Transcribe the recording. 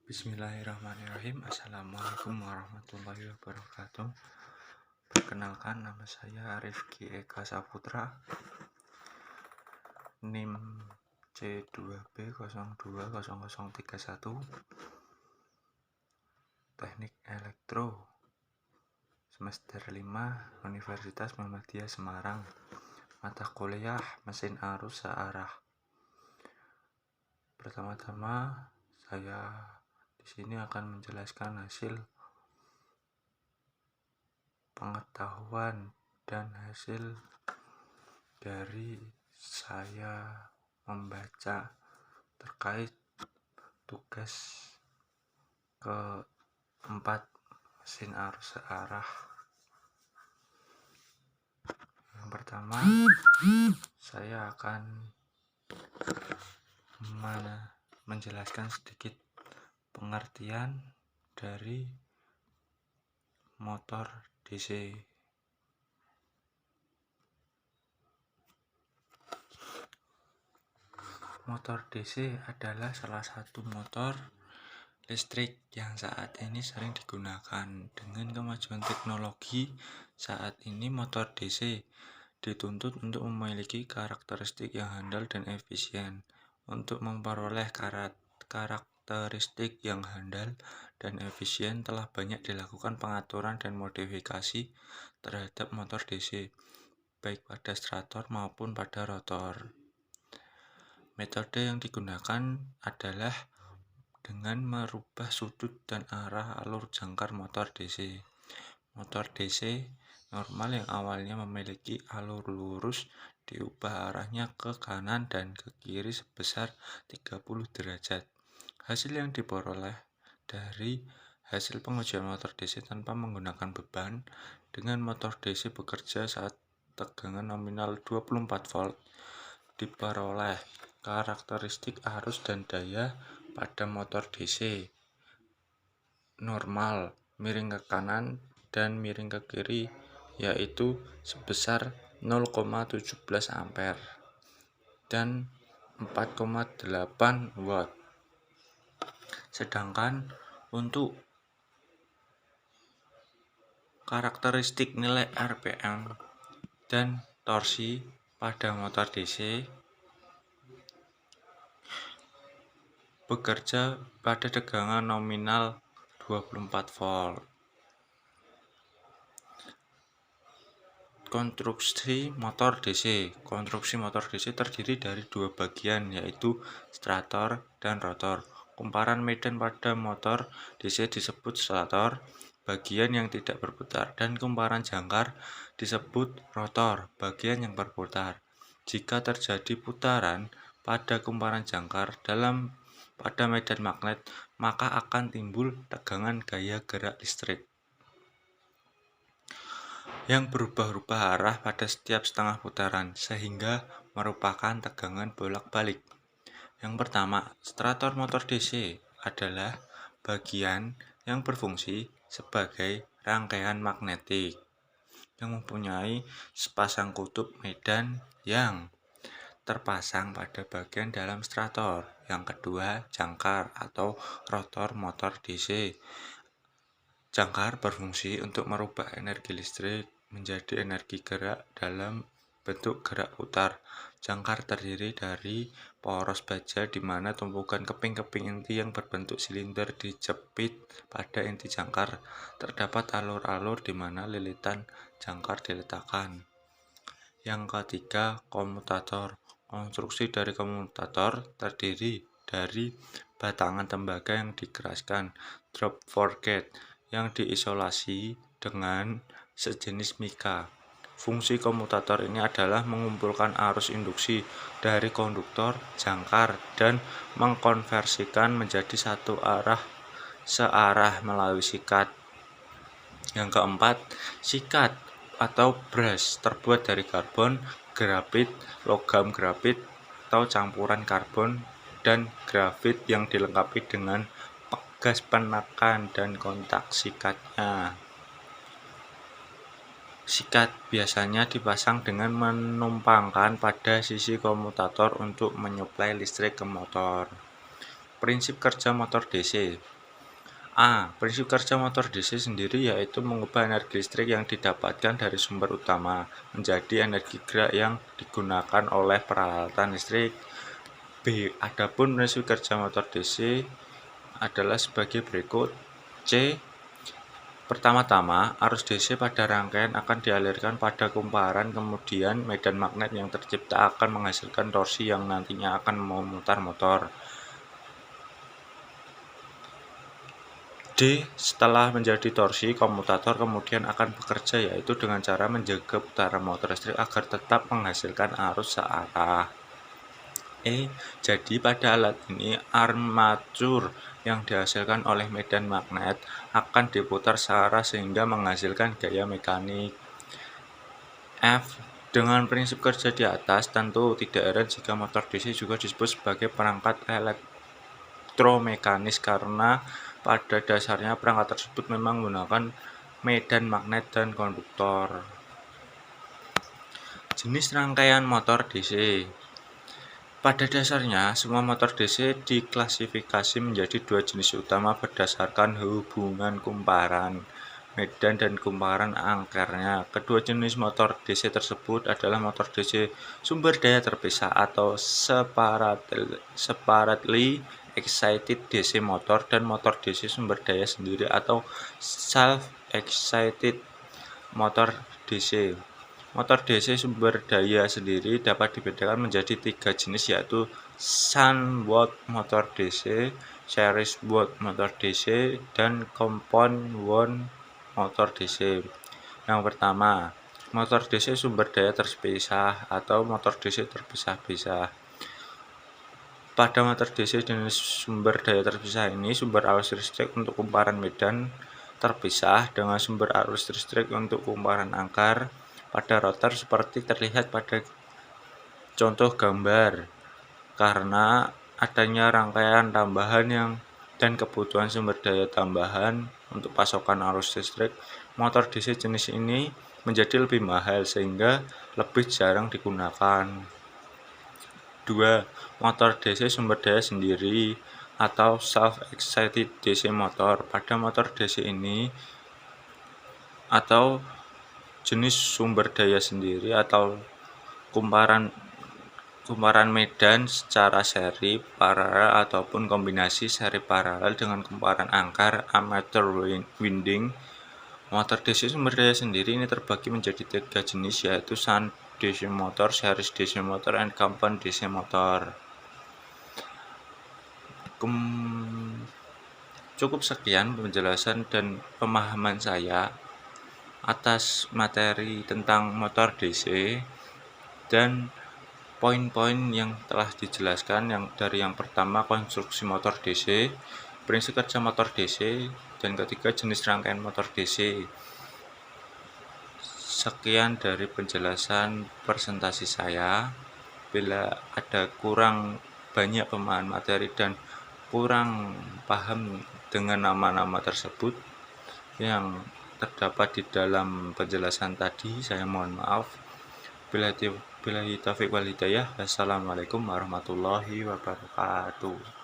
Bismillahirrahmanirrahim. Assalamualaikum warahmatullahi wabarakatuh. Perkenalkan, nama saya Rifki Eka Saputra, NIM C2B020031, Teknik Elektro, semester 5, Universitas Muhammadiyah Semarang, mata kuliah Mesin Arus Searah. Pertama-tama saya di sini akan menjelaskan hasil pengetahuan dan hasil dari saya membaca terkait tugas keempat mesin arus searah. Yang pertama, saya akan menjelaskan sedikit pengertian dari motor DC. Motor DC adalah salah satu motor listrik yang saat ini sering digunakan. Dengan kemajuan teknologi, saat ini motor DC dituntut untuk memiliki karakteristik yang handal dan efisien. Untuk memperoleh karakteristik yang handal dan efisien, telah banyak dilakukan pengaturan dan modifikasi terhadap motor DC, baik pada stator maupun pada rotor. Metode yang digunakan adalah dengan merubah sudut dan arah alur jangkar motor DC. Motor DC normal yang awalnya memiliki alur lurus diubah arahnya ke kanan dan ke kiri sebesar 30 derajat. Hasil yang diperoleh dari hasil pengujian motor DC tanpa menggunakan beban dengan motor DC bekerja saat tegangan nominal 24 volt, diperoleh karakteristik arus dan daya pada motor DC normal miring ke kanan dan miring ke kiri yaitu sebesar 0,17 ampere dan 4,8 watt. Sedangkan untuk karakteristik nilai RPM dan torsi pada motor DC bekerja pada tegangan nominal 24 volt. Konstruksi motor DC terdiri dari dua bagian, yaitu stator dan rotor. Kumparan medan pada motor DC disebut stator, bagian yang tidak berputar, dan kumparan jangkar disebut rotor, bagian yang berputar. Jika terjadi putaran pada kumparan jangkar pada medan magnet, maka akan timbul tegangan gaya gerak listrik yang berubah-ubah arah pada setiap setengah putaran, sehingga merupakan tegangan bolak-balik. Yang pertama, stator motor DC adalah bagian yang berfungsi sebagai rangkaian magnetik yang mempunyai sepasang kutub medan yang terpasang pada bagian dalam stator. Yang kedua, jangkar atau rotor motor DC. Jangkar berfungsi untuk merubah energi listrik menjadi energi gerak dalam bentuk gerak putar. Jangkar terdiri dari poros baja di mana tumpukan keping-keping inti yang berbentuk silinder dijepit pada inti jangkar. Terdapat alur-alur di mana lilitan jangkar diletakkan. Yang ketiga, komutator. Konstruksi dari komutator terdiri dari batangan tembaga yang dikeraskan, drop forged, yang diisolasi dengan sejenis mika. Fungsi komutator ini adalah mengumpulkan arus induksi dari konduktor jangkar dan mengkonversikan menjadi satu arah searah melalui sikat. Yang keempat, sikat atau brass terbuat dari karbon, grafit, logam grafit atau campuran karbon dan grafit yang dilengkapi dengan pegas penekan dan kontak sikatnya. Sikat biasanya dipasang dengan menumpangkan pada sisi komutator untuk menyuplai listrik ke motor. Prinsip kerja motor DC. A. Prinsip kerja motor DC sendiri yaitu mengubah energi listrik yang didapatkan dari sumber utama menjadi energi gerak yang digunakan oleh peralatan listrik. B. Adapun prinsip kerja motor DC adalah sebagai berikut. C. Pertama-tama, arus DC pada rangkaian akan dialirkan pada kumparan, kemudian medan magnet yang tercipta akan menghasilkan torsi yang nantinya akan memutar motor. D. Setelah menjadi torsi, komutator kemudian akan bekerja yaitu dengan cara menjaga putaran motor listrik agar tetap menghasilkan arus searah. E. Jadi pada alat ini armatur yang dihasilkan oleh medan magnet akan diputar searah sehingga menghasilkan gaya mekanik. F. Dengan prinsip kerja di atas, tentu tidak heran jika motor DC juga disebut sebagai perangkat elektromekanis karena pada dasarnya perangkat tersebut memang menggunakan medan magnet dan konduktor. Jenis rangkaian motor DC. Pada dasarnya, semua motor DC diklasifikasi menjadi dua jenis utama berdasarkan hubungan kumparan medan dan kumparan angkernya. Kedua jenis motor DC tersebut adalah motor DC sumber daya terpisah atau separately excited DC motor dan motor DC sumber daya sendiri atau self-excited motor DC. Motor DC sumber daya sendiri dapat dibedakan menjadi 3 jenis yaitu shunt watt motor DC, series watt motor DC, dan compound watt motor DC. Yang pertama, motor DC sumber daya terpisah atau motor DC terpisah-pisah. Pada motor DC jenis sumber daya terpisah ini, sumber arus listrik untuk kumparan medan terpisah dengan sumber arus listrik untuk kumparan angkar pada rotor seperti terlihat pada contoh gambar. Karena adanya rangkaian tambahan dan kebutuhan sumber daya tambahan untuk pasokan arus listrik, motor DC jenis ini menjadi lebih mahal sehingga lebih jarang digunakan. 2. Motor DC sumber daya sendiri atau self-excited DC motor. Pada motor DC ini atau jenis sumber daya sendiri atau kumparan medan secara seri, paralel ataupun kombinasi seri paralel dengan kumparan angkar armature winding. Motor DC sumber daya sendiri ini terbagi menjadi 3 jenis yaitu shunt DC motor, series DC motor, dan compound DC motor. Cukup sekian penjelasan dan pemahaman saya atas materi tentang motor DC dan poin-poin yang telah dijelaskan dari yang pertama konstruksi motor DC, prinsip kerja motor DC, dan ketiga jenis rangkaian motor DC. Sekian dari penjelasan presentasi saya. Bila ada kurang banyak pemahaman materi dan kurang paham dengan nama-nama tersebut yang terdapat di dalam penjelasan tadi, saya mohon maaf. Billahi taufiq wal hidayah. Wassalamualaikum warahmatullahi wabarakatuh.